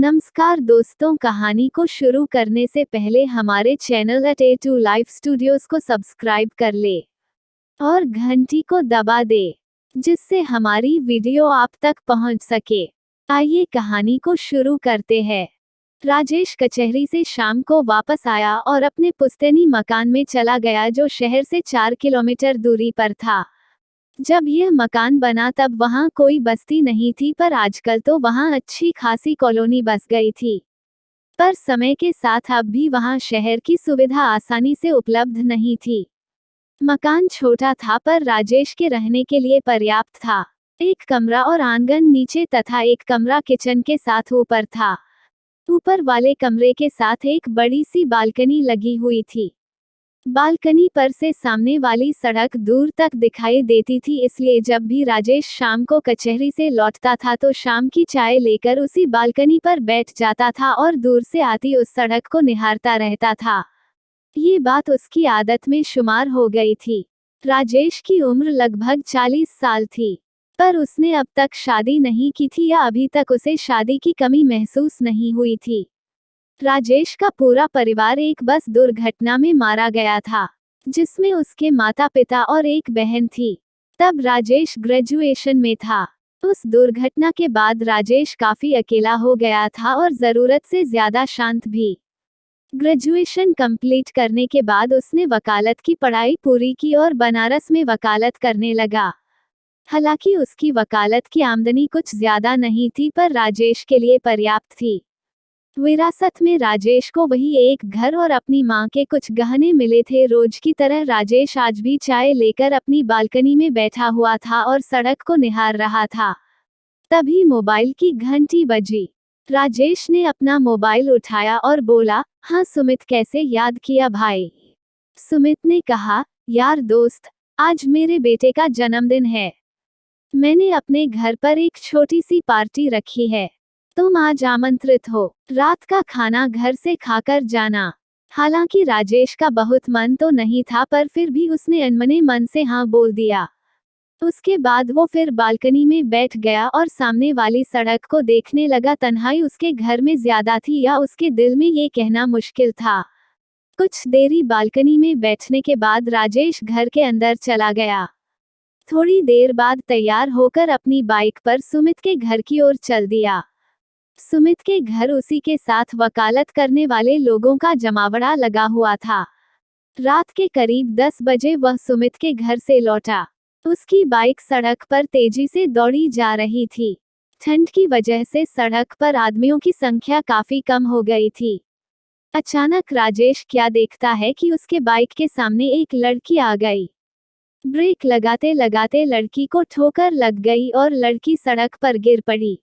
नमस्कार दोस्तों, कहानी को शुरू करने से पहले हमारे चैनल A2 लाइफ स्टूडियोज को सब्सक्राइब कर ले और घंटी को दबा दे जिससे हमारी वीडियो आप तक पहुंच सके। आइए कहानी को शुरू करते हैं। राजेश कचहरी से शाम को वापस आया और अपने पुश्तैनी मकान में चला गया जो शहर से 4 किलोमीटर दूरी पर था। जब यह मकान बना तब वहां कोई बस्ती नहीं थी, पर आजकल तो वहां अच्छी खासी कॉलोनी बस गई थी। पर समय के साथ अब भी वहां शहर की सुविधा आसानी से उपलब्ध नहीं थी। मकान छोटा था पर राजेश के रहने के लिए पर्याप्त था। एक कमरा और आंगन नीचे तथा एक कमरा किचन के साथ ऊपर था। ऊपर वाले कमरे के साथ एक बड़ी सी बालकनी लगी हुई थी। बालकनी पर से सामने वाली सड़क दूर तक दिखाई देती थी, इसलिए जब भी राजेश शाम को कचहरी से लौटता था तो शाम की चाय लेकर उसी बालकनी पर बैठ जाता था और दूर से आती उस सड़क को निहारता रहता था। ये बात उसकी आदत में शुमार हो गई थी। राजेश की उम्र लगभग 40 साल थी, पर उसने अब तक शादी नहीं की थी या अभी तक उसे शादी की कमी महसूस नहीं हुई थी। राजेश का पूरा परिवार एक बस दुर्घटना में मारा गया था, जिसमें उसके माता पिता और एक बहन थी। तब राजेश ग्रेजुएशन में था। उस दुर्घटना के बाद राजेश काफी अकेला हो गया था और जरूरत से ज्यादा शांत भी। ग्रेजुएशन कंप्लीट करने के बाद उसने वकालत की पढ़ाई पूरी की और बनारस में वकालत करने लगा। हालांकि उसकी वकालत की आमदनी कुछ ज्यादा नहीं थी, पर राजेश के लिए पर्याप्त थी। विरासत में राजेश को वही एक घर और अपनी मां के कुछ गहने मिले थे। रोज की तरह राजेश आज भी चाय लेकर अपनी बालकनी में बैठा हुआ था और सड़क को निहार रहा था। तभी मोबाइल की घंटी बजी। राजेश ने अपना मोबाइल उठाया और बोला, हाँ सुमित, कैसे याद किया भाई? सुमित ने कहा, यार दोस्त, आज मेरे बेटे का जन्मदिन है। मैंने अपने घर पर एक छोटी सी पार्टी रखी है। तुम आज आमंत्रित हो। रात का खाना घर से खाकर जाना। हालांकि राजेश का बहुत मन तो नहीं था, पर फिर भी उसने अनमने मन से हाँ बोल दिया। उसके बाद वो फिर बालकनी में बैठ गया और सामने वाली सड़क को देखने लगा। तन्हाई उसके घर में ज्यादा थी या उसके दिल में, ये कहना मुश्किल था। कुछ देरी बालकनी में बैठने के बाद राजेश घर के अंदर चला गया। थोड़ी देर बाद तैयार होकर अपनी बाइक पर सुमित के घर की ओर चल दिया। सुमित के घर उसी के साथ वकालत करने वाले लोगों का जमावड़ा लगा हुआ था। रात के करीब 10 बजे वह सुमित के घर से लौटा। उसकी बाइक सड़क पर तेजी से दौड़ी जा रही थी। ठंड की वजह से सड़क पर आदमियों की संख्या काफी कम हो गई थी। अचानक राजेश क्या देखता है कि उसके बाइक के सामने एक लड़की आ गई। ब्रेक लगाते लगाते लड़की को ठोकर लग गई और लड़की सड़क पर गिर पड़ी।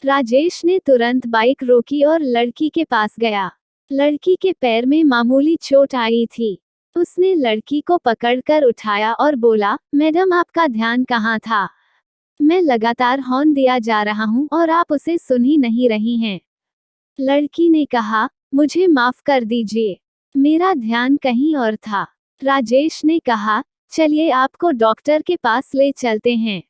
राजेश ने तुरंत बाइक रोकी और लड़की के पास गया। लड़की के पैर में मामूली चोट आई थी। उसने लड़की को पकड़कर उठाया और बोला, मैडम, आपका ध्यान कहाँ था? मैं लगातार हॉर्न दिया जा रहा हूँ और आप उसे सुन ही नहीं रही हैं। लड़की ने कहा, मुझे माफ कर दीजिए, मेरा ध्यान कहीं और था। राजेश ने कहा, चलिए आपको डॉक्टर के पास ले चलते हैं।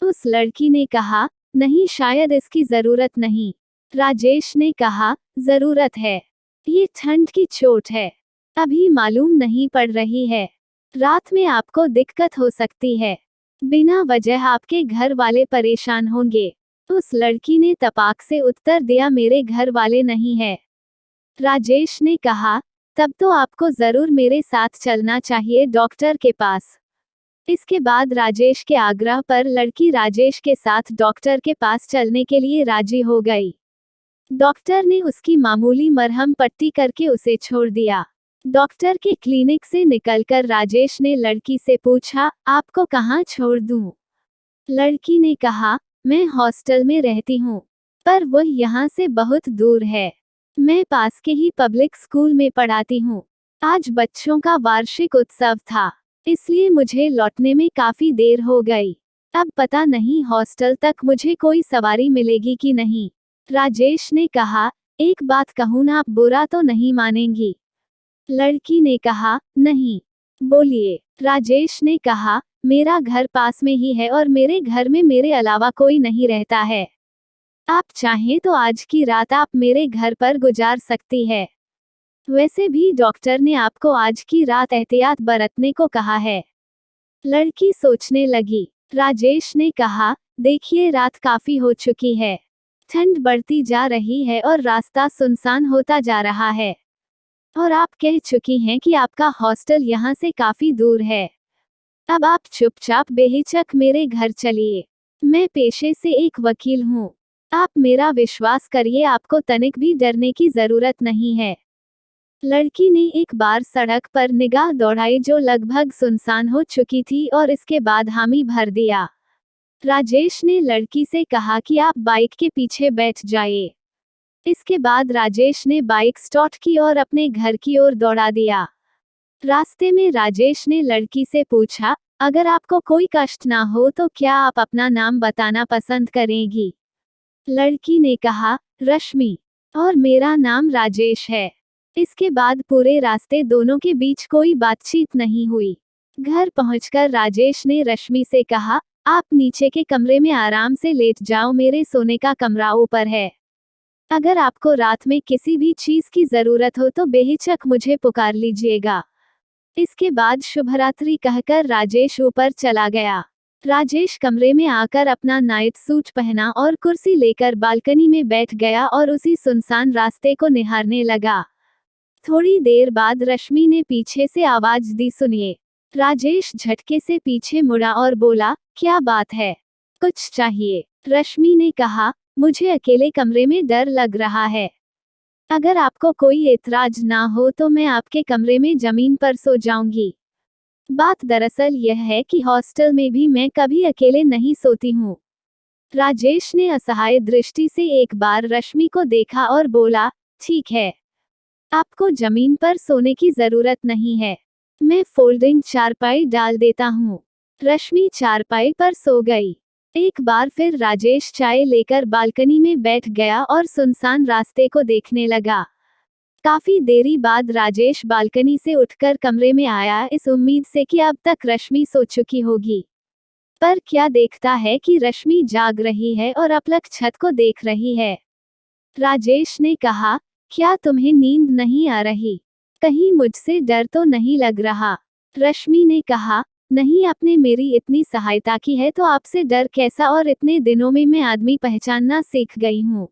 उस लड़की ने कहा, नहीं, शायद इसकी जरूरत नहीं। राजेश ने कहा, जरूरत है। ये ठंड की चोट है, अभी मालूम नहीं पड़ रही है। रात में आपको दिक्कत हो सकती है। बिना वजह आपके घर वाले परेशान होंगे। उस लड़की ने तपाक से उत्तर दिया, मेरे घर वाले नहीं है। राजेश ने कहा, तब तो आपको जरूर मेरे साथ चलना चाहिए डॉक्टर के पास। इसके बाद राजेश के आग्रह पर लड़की राजेश के साथ डॉक्टर के पास चलने के लिए राजी हो गई। डॉक्टर ने उसकी मामूली मरहम पट्टी करके उसे छोड़ दिया। डॉक्टर के क्लिनिक से निकलकर राजेश ने लड़की से पूछा, आपको कहाँ छोड़ दूं? लड़की ने कहा, मैं हॉस्टल में रहती हूँ, पर वह यहाँ से बहुत दूर है। मैं पास के ही पब्लिक स्कूल में पढ़ाती हूँ। आज बच्चों का वार्षिक उत्सव था, इसलिए मुझे लौटने में काफी देर हो गई। अब पता नहीं हॉस्टल तक मुझे कोई सवारी मिलेगी कि नहीं। राजेश ने कहा, एक बात कहूँ ना, आप बुरा तो नहीं मानेंगी? लड़की ने कहा, नहीं, बोलिए। राजेश ने कहा, मेरा घर पास में ही है और मेरे घर में मेरे अलावा कोई नहीं रहता है। आप चाहें तो आज की रात आप मेरे घर पर गुजार सकती है। वैसे भी डॉक्टर ने आपको आज की रात एहतियात बरतने को कहा है। लड़की सोचने लगी। राजेश ने कहा, देखिए रात काफी हो चुकी है। ठंड बढ़ती जा रही है और रास्ता सुनसान होता जा रहा है। और आप कह चुकी हैं कि आपका हॉस्टल यहाँ से काफी दूर है। अब आप चुपचाप बेहिचक मेरे घर चलिए। मैं पेशे से एक वकील हूँ। आप मेरा विश्वास करिए, आपको तनिक भी डरने की जरूरत नहीं है। लड़की ने एक बार सड़क पर निगाह दौड़ाई जो लगभग सुनसान हो चुकी थी और इसके बाद हामी भर दिया। राजेश ने लड़की से कहा कि आप बाइक के पीछे बैठ जाइए। इसके बाद राजेश ने बाइक स्टार्ट की और अपने घर की ओर दौड़ा दिया। रास्ते में राजेश ने लड़की से पूछा, अगर आपको कोई कष्ट ना हो तो क्या आप अपना नाम बताना पसंद करेंगी? लड़की ने कहा, रश्मि। और मेरा नाम राजेश है। इसके बाद पूरे रास्ते दोनों के बीच कोई बातचीत नहीं हुई। घर पहुंचकर राजेश ने रश्मि से कहा, आप नीचे के कमरे में आराम से लेट जाओ, मेरे सोने का कमरा ऊपर है। अगर आपको रात में किसी भी चीज की जरूरत हो तो बेहिचक मुझे पुकार लीजिएगा। इसके बाद शुभरात्रि कहकर राजेश ऊपर चला गया। राजेश कमरे में आकर अपना नाइट सूट पहना और कुर्सी लेकर बालकनी में बैठ गया और उसी सुनसान रास्ते को निहारने लगा। थोड़ी देर बाद रश्मि ने पीछे से आवाज दी, सुनिए। राजेश झटके से पीछे मुड़ा और बोला, क्या बात है? कुछ चाहिए? रश्मि ने कहा, मुझे अकेले कमरे में डर लग रहा है। अगर आपको कोई एतराज ना हो तो मैं आपके कमरे में जमीन पर सो जाऊंगी। बात दरअसल यह है कि हॉस्टल में भी मैं कभी अकेले नहीं सोती हूँ। राजेश ने असहाय दृष्टि से एक बार रश्मि को देखा और बोला, ठीक है, आपको जमीन पर सोने की जरूरत नहीं है। मैं फोल्डिंग चारपाई डाल देता हूँ। रश्मि चारपाई पर सो गई। एक बार फिर राजेश चाय लेकर बालकनी में बैठ गया और सुनसान रास्ते को देखने लगा। काफी देरी बाद राजेश बालकनी से उठकर कमरे में आया, इस उम्मीद से कि अब तक रश्मि सो चुकी होगी। पर क्या देखता है कि रश्मि जाग रही है और अपलक छत को देख रही है। राजेश ने कहा, क्या तुम्हें नींद नहीं आ रही? कहीं मुझसे डर तो नहीं लग रहा? रश्मि ने कहा, नहीं, आपने मेरी इतनी सहायता की है तो आपसे डर कैसा, और इतने दिनों में मैं आदमी पहचानना सीख गई हूँ।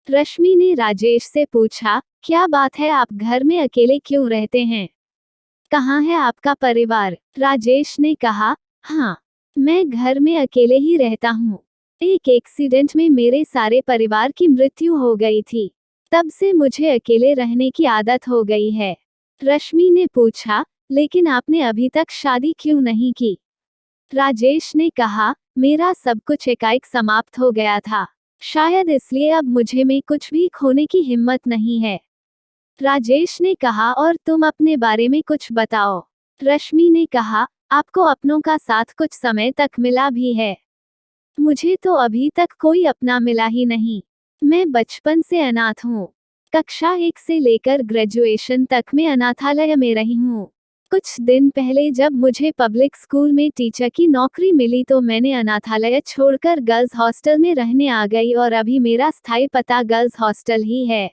रश्मि ने राजेश से पूछा, क्या बात है, आप घर में अकेले क्यों रहते हैं? कहाँ है आपका परिवार? राजेश ने कहा, हाँ, मैं घर में अकेले ही रहता हूँ। एक एक्सीडेंट में मेरे सारे परिवार की मृत्यु हो गई थी। तब से मुझे अकेले रहने की आदत हो गई है। रश्मि ने पूछा, लेकिन आपने अभी तक शादी क्यों नहीं की? राजेश ने कहा, मेरा सब कुछ एकाएक समाप्त हो गया था। शायद इसलिए अब मुझे में कुछ भी खोने की हिम्मत नहीं है। राजेश ने कहा, और तुम अपने बारे में कुछ बताओ। रश्मि ने कहा, आपको अपनों का साथ कुछ समय तक मिला भी है। मुझे तो अभी तक कोई अपना मिला ही नहीं। मैं बचपन से अनाथ हूँ। कक्षा 1 से लेकर ग्रेजुएशन तक मैं अनाथालय में रही हूँ। कुछ दिन पहले जब मुझे पब्लिक स्कूल में टीचर की नौकरी मिली तो मैंने अनाथालय छोड़कर गर्ल्स हॉस्टल में रहने आ गई और अभी मेरा स्थायी पता गर्ल्स हॉस्टल ही है।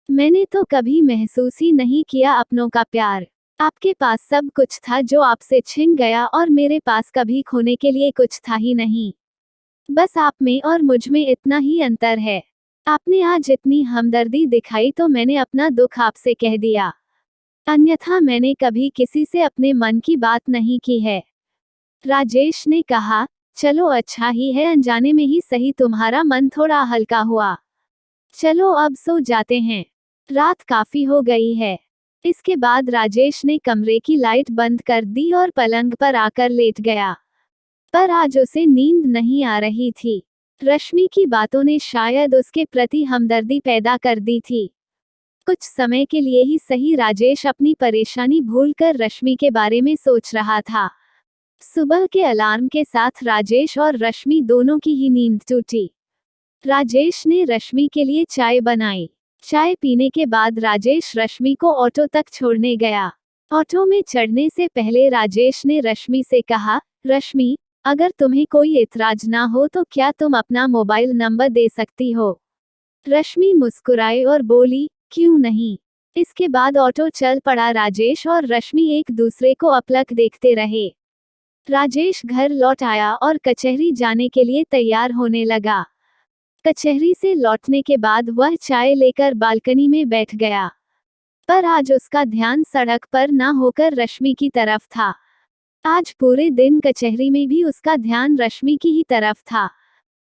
मैंने तो कभी महसूस ही नहीं किया अपनों का प्यार। आपके पास सब कुछ था जो आपसे छिन गया, और मेरे पास कभी खोने के लिए कुछ था ही नहीं। बस आप में और मुझ में इतना ही अंतर है। आपने आज इतनी हमदर्दी दिखाई तो मैंने अपना दुख आपसे कह दिया। अन्यथा मैंने कभी किसी से अपने मन की बात नहीं की है। राजेश ने कहा, चलो अच्छा ही है, अनजाने में ही सही तुम्हारा मन थोड़ा हल्का हुआ। चलो अब सो जाते हैं, रात काफी हो गई है। इसके बाद राजेश ने कमरे की लाइट बंद कर दी और पलंग पर आकर लेट गया। पर आज उसे नींद नहीं आ रही थी। रश्मि की बातों ने शायद उसके प्रति हमदर्दी पैदा कर दी थी। कुछ समय के लिए ही सही राजेश अपनी परेशानी भूलकर रश्मि के बारे में सोच रहा था। सुबह के अलार्म के साथ राजेश और रश्मि दोनों की ही नींद टूटी। राजेश ने रश्मि के लिए चाय बनाई। चाय पीने के बाद राजेश रश्मि को ऑटो तक छोड़ने गया। ऑटो में चढ़ने से पहले राजेश ने रश्मि से कहा, रश्मि, अगर तुम्हें कोई एतराज ना हो तो क्या तुम अपना मोबाइल नंबर दे सकती हो? रश्मि मुस्कुराई और बोली, क्यों नहीं। इसके बाद ऑटो चल पड़ा। राजेश और रश्मि एक दूसरे को अपलक देखते रहे। राजेश घर लौट आया और कचहरी जाने के लिए तैयार होने लगा। कचहरी से लौटने के बाद वह चाय लेकर बालकनी में बैठ गया। पर आज उसका ध्यान सड़क पर न होकर रश्मि की तरफ था। आज पूरे दिन कचहरी में भी उसका ध्यान रश्मि की ही तरफ था।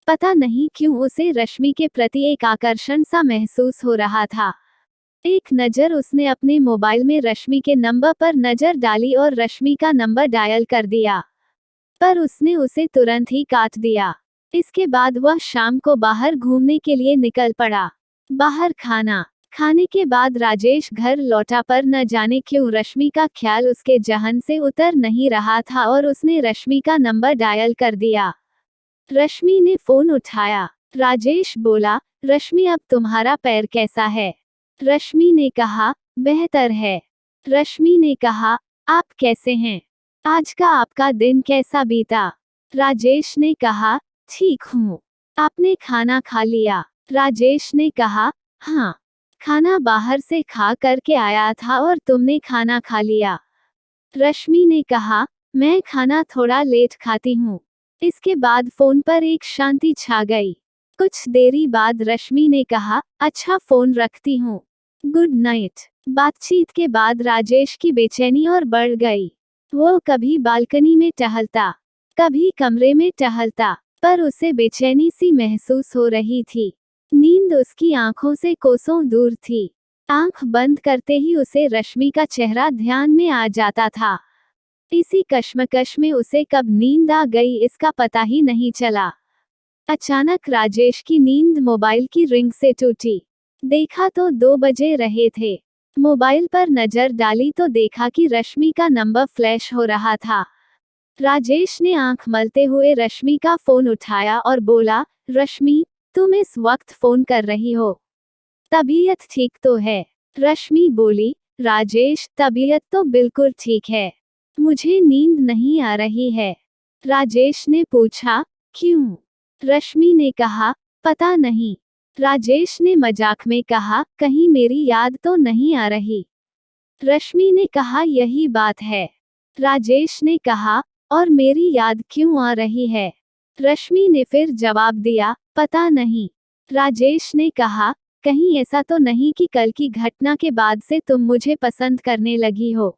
पता नहीं क्यों उसे रश्मि के प्रति एक आकर्षण सा महसूस हो रहा था। एक नज़र उसने अपने मोबाइल में रश्मि के नंबर पर नज़र डाली और रश्मि का नंबर डायल कर दिया। पर उसने उसे तुरंत ही काट दिया। इसके बाद वह शाम को बाहर घूमने के लिए निकल पड़ा। बाहर खाना खाने के बाद राजेश घर लौटा, पर न जाने क्यों रश्मि का ख्याल उसके जहन से उतर नहीं रहा था और उसने रश्मि का नंबर डायल कर दिया। रश्मि ने फोन उठाया। राजेश बोला, रश्मि अब तुम्हारा पैर कैसा है? रश्मि ने कहा, बेहतर है। रश्मि ने कहा, आप कैसे हैं? आज का आपका दिन कैसा बीता? राजेश ने कहा, ठीक हूँ। आपने खाना खा लिया? राजेश ने कहा, हाँ, खाना बाहर से खा करके आया था और तुमने खाना खा लिया? रश्मि ने कहा, मैं खाना थोड़ा लेट खाती हूँ। इसके बाद फोन पर एक शांति छा गई। कुछ देरी बाद रश्मि ने कहा, अच्छा फोन रखती हूँ, गुड नाइट। बातचीत के बाद राजेश की बेचैनी और बढ़ गई। वो कभी बालकनी में टहलता, कभी कमरे में टहलता, पर उसे बेचैनी सी महसूस हो रही थी। नींद उसकी आंखों से कोसों दूर थी। आंख बंद करते ही उसे रश्मि का चेहरा ध्यान में आ जाता था। इसी कश्मकश में उसे कब नींद आ गई इसका पता ही नहीं चला। अचानक राजेश की नींद मोबाइल की रिंग से टूटी। देखा तो 2 बजे रहे थे। मोबाइल पर नजर डाली तो देखा कि रश्मि का नंबर फ्लैश हो रहा था। राजेश ने आंख मलते हुए रश्मि का फोन उठाया और बोला, रश्मि, तुम इस वक्त फोन कर रही हो? तबीयत ठीक तो है? रश्मि बोली, राजेश, तबीयत तो बिल्कुल ठीक है, मुझे नींद नहीं आ रही है। राजेश ने पूछा, क्यों? रश्मि ने कहा, पता नहीं। राजेश ने मजाक में कहा, कहीं मेरी याद तो नहीं आ रही? रश्मि ने कहा, यही बात है। राजेश ने कहा, और मेरी याद क्यों आ रही है? रश्मि ने फिर जवाब दिया, पता नहीं। राजेश ने कहा, कहीं ऐसा तो नहीं कि कल की घटना के बाद से तुम मुझे पसंद करने लगी हो?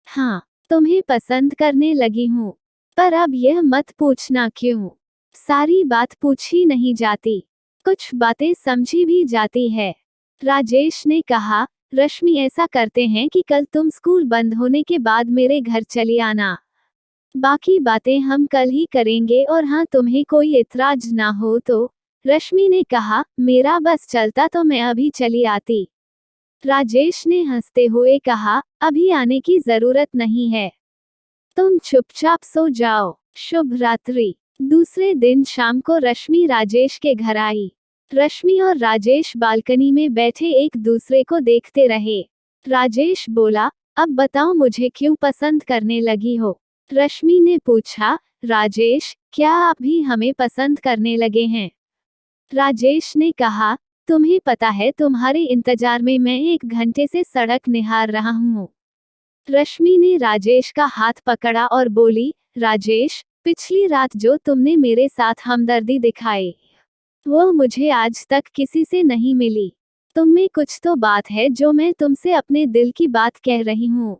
हाँ, तुम्हें पसंद करने लगी हूँ। पर अब यह मत पूछना क्यों। सारी बात पूछी नहीं जाती, कुछ बातें समझी भी जाती है। राजेश ने कहा, रश्मि, ऐसा करते हैं कि कल तुम स्कूल बंद होने के बाद मेरे घर चली आना। बाकी बातें हम कल ही करेंगे, और हाँ, तुम्हें कोई एतराज ना हो तो। रश्मि ने कहा, मेरा बस चलता तो मैं अभी चली आती। राजेश ने हंसते हुए कहा, अभी आने की जरूरत नहीं है, तुम चुपचाप सो जाओ। शुभ रात्रि। दूसरे दिन शाम को रश्मि राजेश के घर आई। रश्मि और राजेश बालकनी में बैठे एक दूसरे को देखते रहे। राजेश बोला, अब बताओ मुझे क्यों पसंद करने लगी हो? रश्मि ने पूछा, राजेश, क्या आप भी हमें पसंद करने लगे हैं? राजेश ने कहा, तुम्हें पता है, तुम्हारे इंतजार में मैं 1 घंटे से सड़क निहार रहा हूँ। रश्मि ने राजेश का हाथ पकड़ा और बोली, राजेश, पिछली रात जो तुमने मेरे साथ हमदर्दी दिखाई, वो मुझे आज तक किसी से नहीं मिली। तुम में कुछ तो बात है जो मैं तुमसे अपने दिल की बात कह रही हूँ।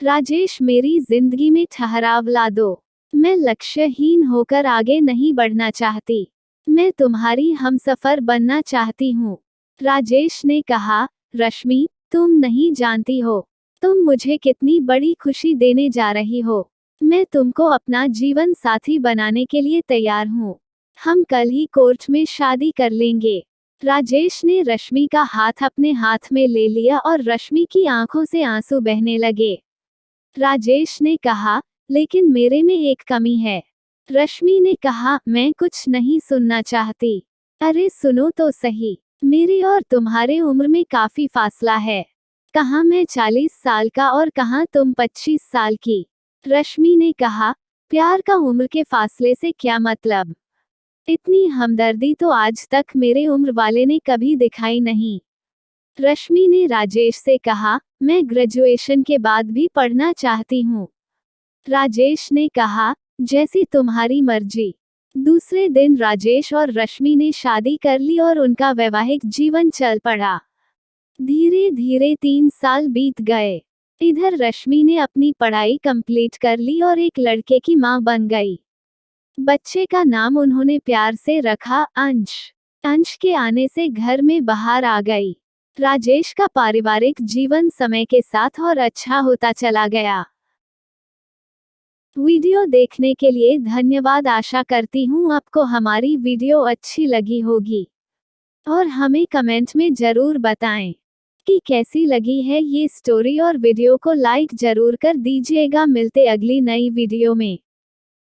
राजेश, मेरी जिंदगी में ठहराव ला दो। मैं लक्ष्यहीन होकर आगे नहीं बढ़ना चाहती। मैं तुम्हारी हमसफर बनना चाहती हूँ। राजेश ने कहा, रश्मि, तुम नहीं जानती हो, तुम मुझे कितनी बड़ी खुशी देने जा रही हो। मैं तुमको अपना जीवन साथी बनाने के लिए तैयार हूँ। हम कल ही कोर्ट में शादी कर लेंगे। राजेश ने रश्मि का हाथ अपने हाथ में ले लिया और रश्मि की आंखों से आंसू बहने लगे। राजेश ने कहा, लेकिन मेरे में एक कमी है। रश्मि ने कहा, मैं कुछ नहीं सुनना चाहती। अरे सुनो तो सही, मेरी और तुम्हारे उम्र में काफी फासला है। कहाँ मैं 40 साल का और कहाँ तुम 25 साल की। रश्मि ने कहा, प्यार का उम्र के फासले से क्या मतलब? इतनी हमदर्दी तो आज तक मेरे उम्र वाले ने कभी दिखाई नहीं। रश्मि ने राजेश से कहा, मैं ग्रेजुएशन के बाद भी पढ़ना चाहती हूँ। राजेश ने कहा, जैसी तुम्हारी मर्जी। दूसरे दिन राजेश और रश्मि ने शादी कर ली और उनका वैवाहिक जीवन चल पड़ा। धीरे धीरे 3 साल बीत गए। इधर रश्मि ने अपनी पढ़ाई कंप्लीट कर ली और एक लड़के की मां बन गई। बच्चे का नाम उन्होंने प्यार से रखा अंश। अंश के आने से घर में बहार आ गई। राजेश का पारिवारिक जीवन समय के साथ और अच्छा होता चला गया। वीडियो देखने के लिए धन्यवाद। आशा करती हूँ आपको हमारी वीडियो अच्छी लगी होगी और हमें कमेंट में जरूर बताएं कि कैसी लगी है ये स्टोरी और वीडियो को लाइक जरूर कर दीजिएगा। मिलते अगली नई वीडियो में।